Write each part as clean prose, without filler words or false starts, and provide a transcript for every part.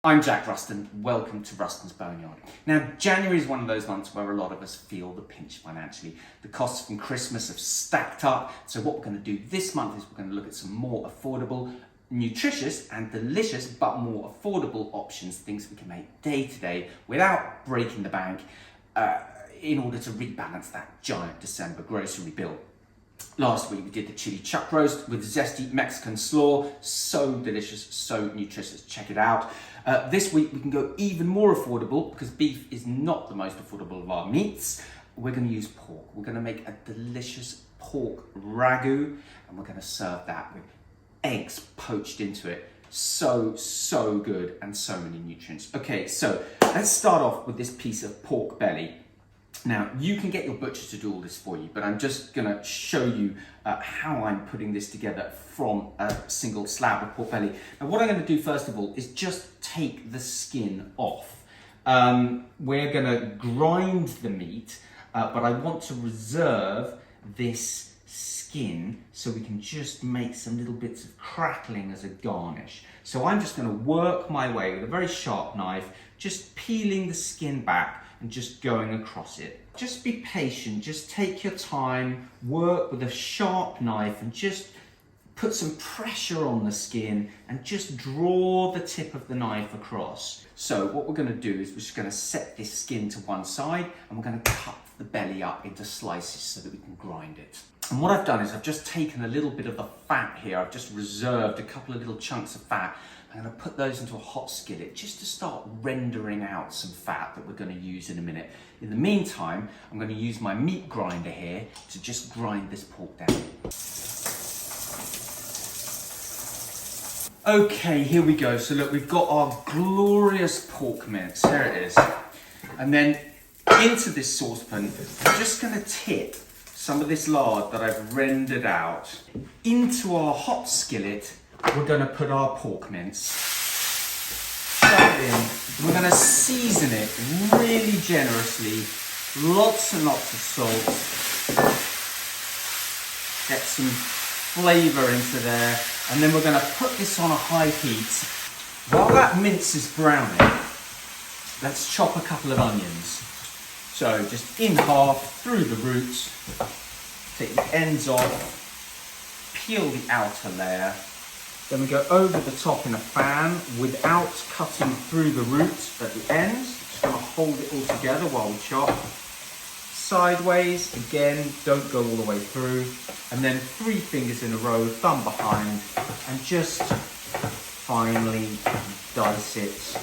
I'm Jack Ruston, welcome to Ruston's Boneyard. Now, January is one of those months where a lot of us feel the pinch financially. The costs from Christmas have stacked up, so what we're going to do this month is we're going to look at some more affordable, nutritious and delicious, but more affordable options, things we can make day to day without breaking the bank in order to rebalance that giant December grocery bill. Last week we did the Chilli Chuck Roast with zesty Mexican slaw. So delicious, so nutritious, check it out. This week we can go even more affordable because beef is not the most affordable of our meats. We're going to use pork. We're going to make a delicious pork ragu and we're going to serve that with eggs poached into it. So good and so many nutrients. Okay, so let's start off with this piece of pork belly. Now, you can get your butcher to do all this for you, but I'm just going to show you how I'm putting this together from a single slab of pork belly. Now, what I'm going to do first of all is just take the skin off. We're going to grind the meat, but I want to reserve this skin so we can just make some little bits of crackling as a garnish. So I'm just going to work my way with a very sharp knife, just peeling the skin back and just going across it. Just be patient, just take your time, work with a sharp knife and just put some pressure on the skin and just draw the tip of the knife across. So what we're going to do is we're just going to set this skin to one side and we're going to cut the belly up into slices so that we can grind it. And what I've done is I've just taken a little bit of the fat here. I've just reserved a couple of little chunks of fat. I'm going to put those into a hot skillet just to start rendering out some fat that we're going to use in a minute. In the meantime, I'm going to use my meat grinder here to just grind this pork down. Okay, here we go. So look, we've got our glorious pork mince. There it is. And then into this saucepan, I'm just going to tip some of this lard that I've rendered out into our hot skillet. We're going to put our pork mince. Shove it in. We're going to season it really generously. Lots and lots of salt. Get some flavour into there. And then we're going to put this on a high heat. While that mince is browning, let's chop a couple of onions. So just in half, through the roots. Take the ends off. Peel the outer layer. Then we go over the top in a fan without cutting through the roots at the end. Just going to hold it all together while we chop. Sideways, again, don't go all the way through. And then 3 fingers in a row, thumb behind, and just finely dice it.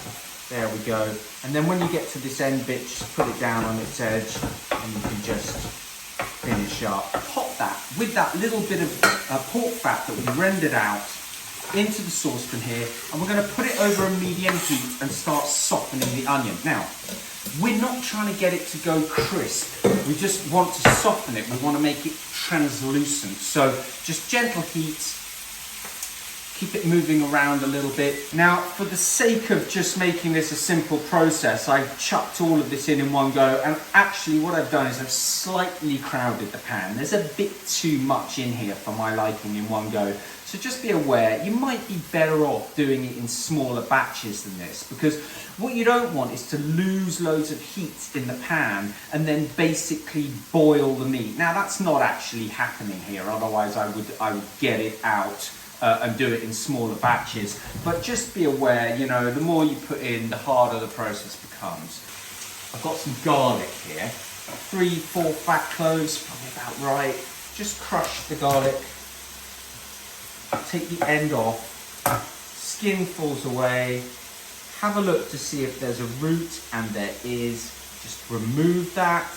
There we go. And then when you get to this end bit, just put it down on its edge and you can just finish up. Pop that with that little bit of pork fat that we rendered out into the saucepan here, and we're going to put it over a medium heat and start softening the onion. Now, we're not trying to get it to go crisp. We just want to soften it. We want to make it translucent. So just gentle heat. Keep it moving around a little bit. Now, for the sake of just making this a simple process, I've chucked all of this in one go, and actually what I've done is I've slightly crowded the pan. There's a bit too much in here for my liking in one go. So just be aware, you might be better off doing it in smaller batches than this, because what you don't want is to lose loads of heat in the pan and then basically boil the meat. Now, that's not actually happening here, otherwise I would get it out and do it in smaller batches. But just be aware, you know, the more you put in, the harder the process becomes. I've got some garlic here, 3-4 fat cloves, probably about right. Just crush the garlic, take the end off, skin falls away, have a look to see if there's a root, and there is. Just remove that,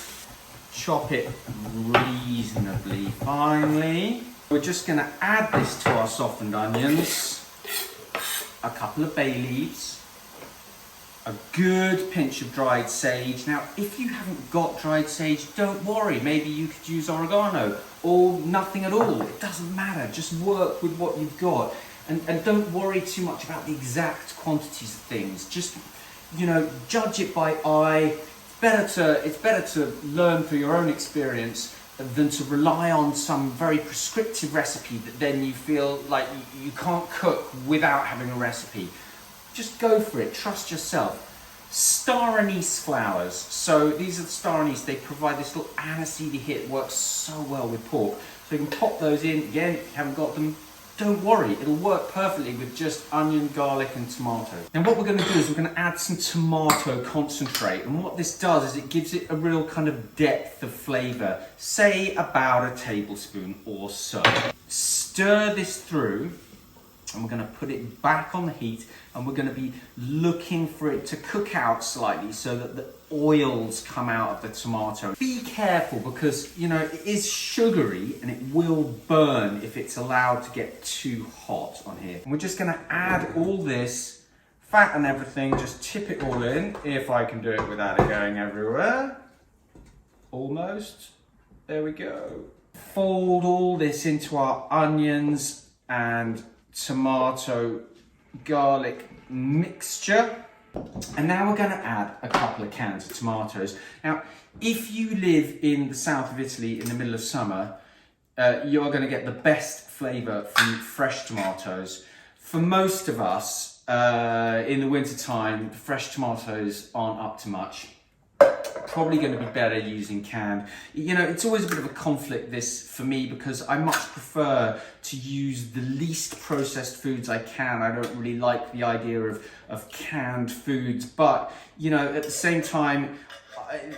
chop it reasonably finely. We're just going to add this to our softened onions, a couple of bay leaves, a good pinch of dried sage. Now, if you haven't got dried sage, don't worry. Maybe you could use oregano or nothing at all. It doesn't matter. Just work with what you've got. And don't worry too much about the exact quantities of things. Just, you know, judge it by eye. It's better to learn through your own experience than to rely on some very prescriptive recipe that then you feel like you can't cook without having a recipe. just go for it, trust yourself. Star anise flowers. So these are the star anise. They provide this little aniseedy hit, works so well with pork. So you can pop those in. Again, if you haven't got them, don't worry, it'll work perfectly with just onion, garlic and tomato. Now what we're going to do is we're going to add some tomato concentrate, and what this does is it gives it a real kind of depth of flavour, say about a tablespoon or so. Stir this through, and we're going to put it back on the heat, and we're going to be looking for it to cook out slightly so that the oils come out of the tomato. Be careful because, you know, it is sugary and it will burn if it's allowed to get too hot on here. And we're just going to add all this fat and everything, just tip it all in, if I can do it without it going everywhere. Almost. There we go. Fold all this into our onions and tomato garlic mixture, and now we're going to add a couple of cans of tomatoes. Now if you live in the south of Italy in the middle of summer, you're going to get the best flavour from fresh tomatoes. For most of us in the winter time, fresh tomatoes aren't up to much. Probably going to be better using canned. You know, it's always a bit of a conflict this for me because I much prefer to use the least processed foods I can. I don't really like the idea of canned foods, but you know, at the same time,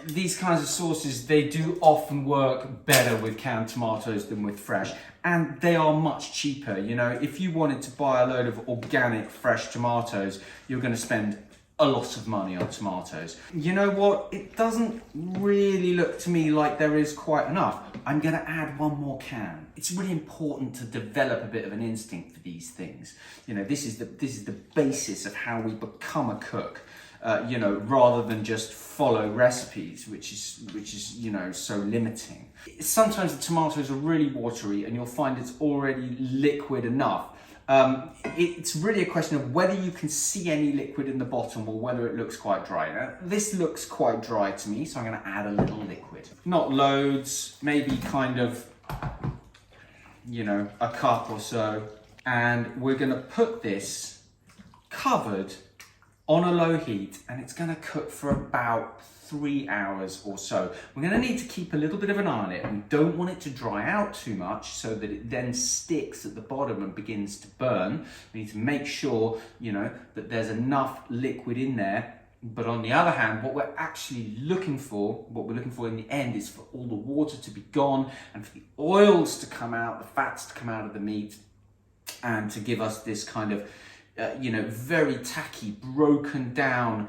these kinds of sauces, they do often work better with canned tomatoes than with fresh, and they are much cheaper. You know, if you wanted to buy a load of organic fresh tomatoes, you're going to spend a lot of money on tomatoes. You know what? It doesn't really look to me like there is quite enough. I'm going to add one more can. It's really important to develop a bit of an instinct for these things. You know, this is the basis of how we become a cook. You know, rather than just follow recipes, which is you know, so limiting. Sometimes the tomatoes are really watery, and you'll find it's already liquid enough. It's really a question of whether you can see any liquid in the bottom or whether it looks quite dry. Now, this looks quite dry to me, so I'm going to add a little liquid. Not loads, maybe kind of, you know, a cup or so. And we're going to put this covered on a low heat, and it's going to cook for about 3 hours or so. We're going to need to keep a little bit of an eye on it. We don't want it to dry out too much so that it then sticks at the bottom and begins to burn. We need to make sure, you know, that there's enough liquid in there. But on the other hand, what we're actually looking for, in the end, is for all the water to be gone and for the oils to come out, the fats to come out of the meat, and to give us this kind of you know, very tacky, broken down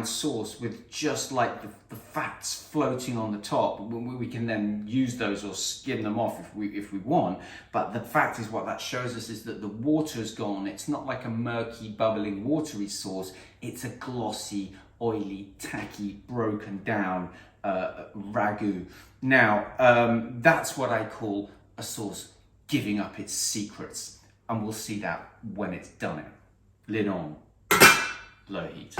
sauce with just like the fats floating on the top. We can then use those or skim them off if we want. But the fact is, what that shows us is that the water's gone. It's not like a murky, bubbling, watery sauce. It's a glossy, oily, tacky, broken down ragu. Now, that's what I call a sauce giving up its secrets. And we'll see that when it's done it. Lid on, low heat.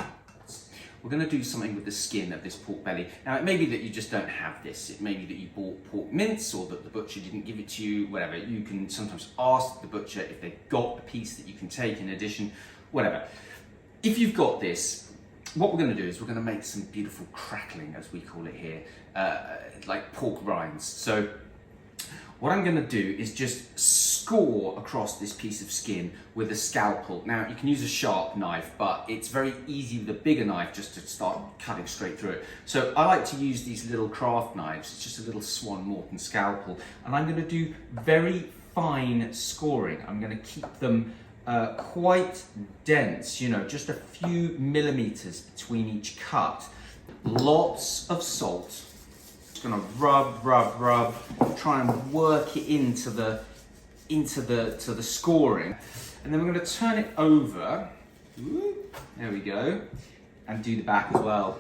We're going to do something with the skin of this pork belly. Now, it may be that you just don't have this. It may be that you bought pork mince or that the butcher didn't give it to you, whatever. You can sometimes ask the butcher if they've got the piece that you can take in addition, whatever. If you've got this, what we're going to do is we're going to make some beautiful crackling, as we call it here, like pork rinds. So what I'm going to do is just score across this piece of skin with a scalpel. Now, you can use a sharp knife, but it's very easy with a bigger knife just to start cutting straight through it. So I like to use these little craft knives. It's just a little Swan Morton scalpel. And I'm going to do very fine scoring. I'm going to keep them quite dense, you know, just a few millimeters between each cut. Lots of salt. Going to rub, try and work it into the scoring, and then we're going to turn it over. Ooh, there we go, and do the back as well.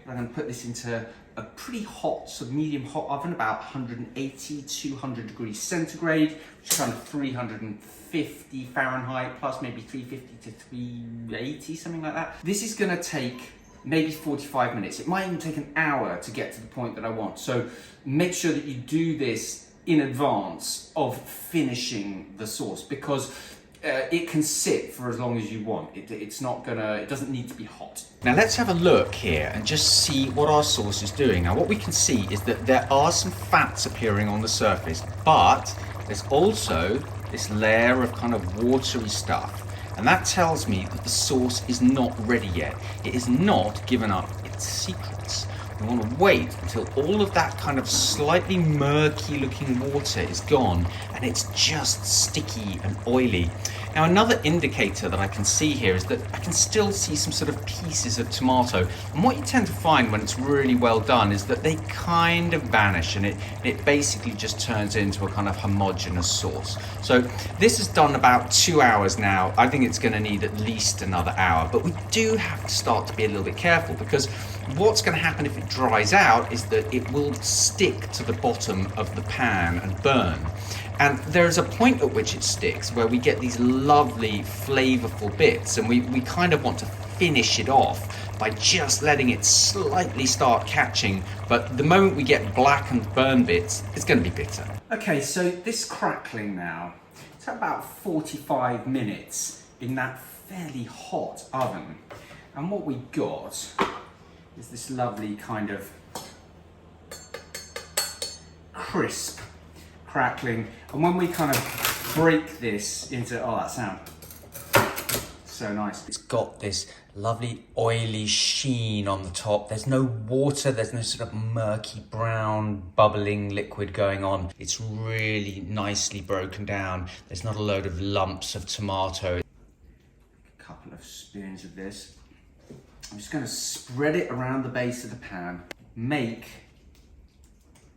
I'm going to put this into a pretty hot, sort of medium hot oven, about 180, 200 degrees centigrade, which is kind of 350 Fahrenheit, plus maybe 350 to 380, something like that. This is going to take maybe 45 minutes. It might even take an hour to get to the point that I want. So make sure that you do this in advance of finishing the sauce, because it can sit for as long as you want. It's not gonna, it doesn't need to be hot. Now let's have a look here and just see what our sauce is doing. Now what we can see is that there are some fats appearing on the surface, but there's also this layer of kind of watery stuff. And that tells me that the sauce is not ready yet. It is not given up its secrets. We want to wait until all of that kind of slightly murky looking water is gone and it's just sticky and oily. Now another indicator that I can see here is that I can still see some sort of pieces of tomato, and what you tend to find when it's really well done is that they kind of vanish and it basically just turns into a kind of homogeneous sauce. So this is done about 2 hours now. I think it's going to need at least another hour, but we do have to start to be a little bit careful, because what's going to happen if it dries out is that it will stick to the bottom of the pan and burn. And there's a point at which it sticks where we get these lovely flavorful bits, and we kind of want to finish it off by just letting it slightly start catching. But the moment we get black and burn bits, it's going to be bitter. Okay, so this crackling now, it's about 45 minutes in that fairly hot oven. And what we got is this lovely kind of crisp crackling. And when we kind of break this into, oh, that sound, so nice. It's got this lovely oily sheen on the top. There's no water, there's no sort of murky brown bubbling liquid going on. It's really nicely broken down. There's not a load of lumps of tomato. A couple of spoons of this. I'm just going to spread it around the base of the pan. Make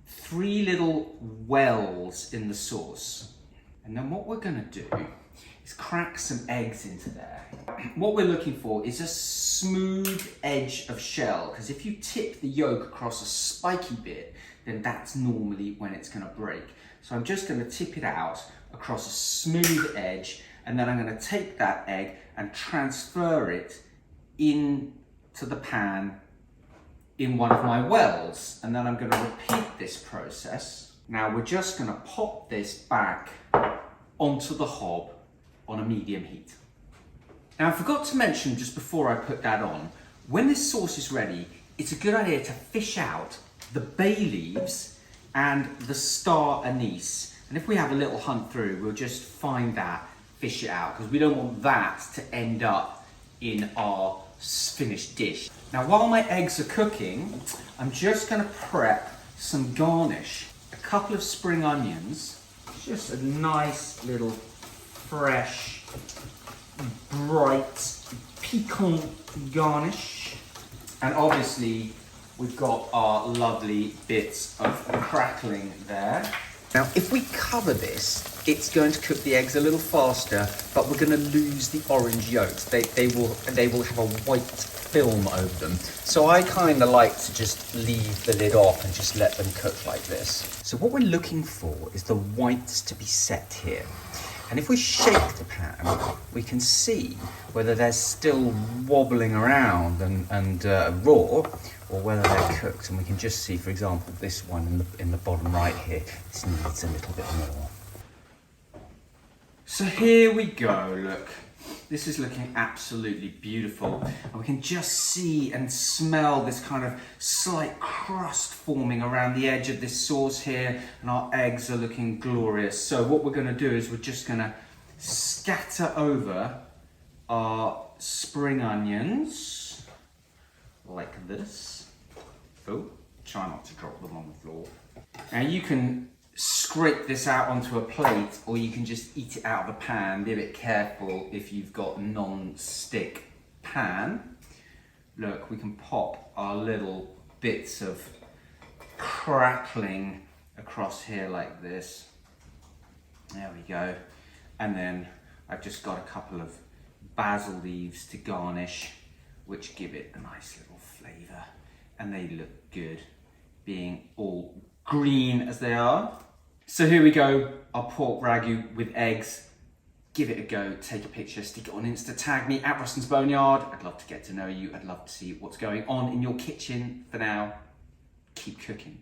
3 little wells in the sauce. And then what we're going to do is crack some eggs into there. What we're looking for is a smooth edge of shell, because if you tip the yolk across a spiky bit, then that's normally when it's going to break. So I'm just going to tip it out across a smooth edge, and then I'm going to take that egg and transfer it into the pan in one of my wells, and then I'm going to repeat this process. Now we're just going to pop this back onto the hob on a medium heat. Now I forgot to mention just before I put that on, when this sauce is ready, it's a good idea to fish out the bay leaves and the star anise. And if we have a little hunt through, we'll just find that, fish it out, because we don't want that to end up in our finished dish. Now while my eggs are cooking, I'm just going to prep some garnish. A couple of spring onions, just a nice little fresh, bright, piquant garnish. And obviously we've got our lovely bits of crackling there. Now if we cover this, it's going to cook the eggs a little faster, but we're going to lose the orange yolks. They will have a white film over them. So I kind of like to just leave the lid off and just let them cook like this. So what we're looking for is the whites to be set here. And if we shake the pan, we can see whether they're still wobbling around and raw, or whether they're cooked. And we can just see, for example, this one in the bottom right here, this needs a little bit more. So here we go, look. This is looking absolutely beautiful. And we can just see and smell this kind of slight crust forming around the edge of this sauce here. And our eggs are looking glorious. So what we're going to do is we're just going to scatter over our spring onions like this. Oh, try not to drop them on the floor. Now you can scrape this out onto a plate, or you can just eat it out of a pan. Be a bit careful if you've got a non-stick pan. Look, we can pop our little bits of crackling across here like this. There we go. And then I've just got a couple of basil leaves to garnish, which give it a nice little flavour. And they look good, being all green as they are. So here we go, our pork ragu with eggs. Give it a go, take a picture, stick it on Insta, tag me at Ruston's Boneyard. I'd love to get to know you. I'd love to see what's going on in your kitchen. For now, keep cooking.